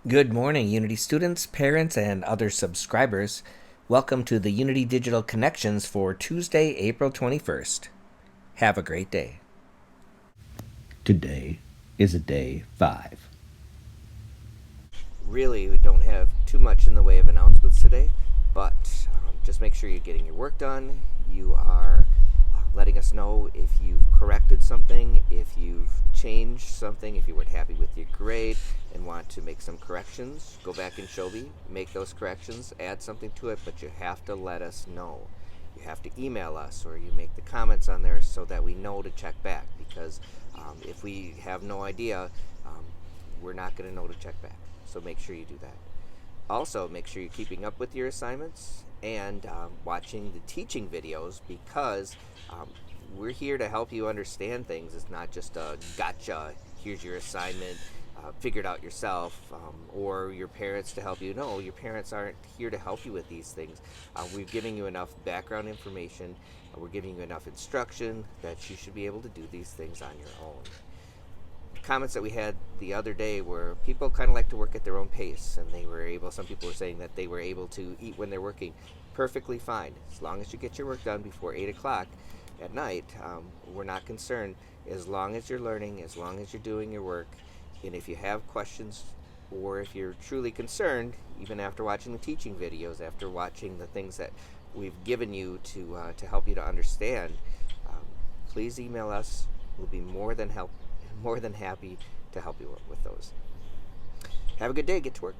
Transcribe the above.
Good morning, Unity students, parents, and other subscribers. Welcome to the Unity Digital Connections for Tuesday, April 21st. Have a great day. Today is a day 5. Really, we don't have too much in the way of announcements today, but just make sure you're getting your work done. You are letting us know if you've corrected something, if you've changed something, if you weren't happy with your grade and want to make some corrections. Go back in Shobi, make those corrections, add something to it, but you have to let us know. You have to email us or you make the comments on there so that we know to check back, because if we have no idea, um, we're not going to know to check back. So make sure you do that. Also, make sure you're keeping up with your assignments and watching the teaching videos, because um, we're here to help you understand things. It's not just a gotcha, here's your assignment, figure it out yourself, or your parents to help you. No, your parents aren't here to help you with these things. We're giving you enough background information, we're giving you enough instruction that you should be able to do these things on your own. Comments that we had the other day were people kind of like to work at their own pace, and some people were saying that they were able to eat when they're working. Perfectly fine, as long as you get your work done before 8 o'clock at night. We're not concerned, as long as you're learning, as long as you're doing your work. And if you have questions, or if you're truly concerned, even after watching the teaching videos, after watching the things that we've given you to help you to understand, please email us. We'll be more than happy to help you with those. Have a good day. Get to work.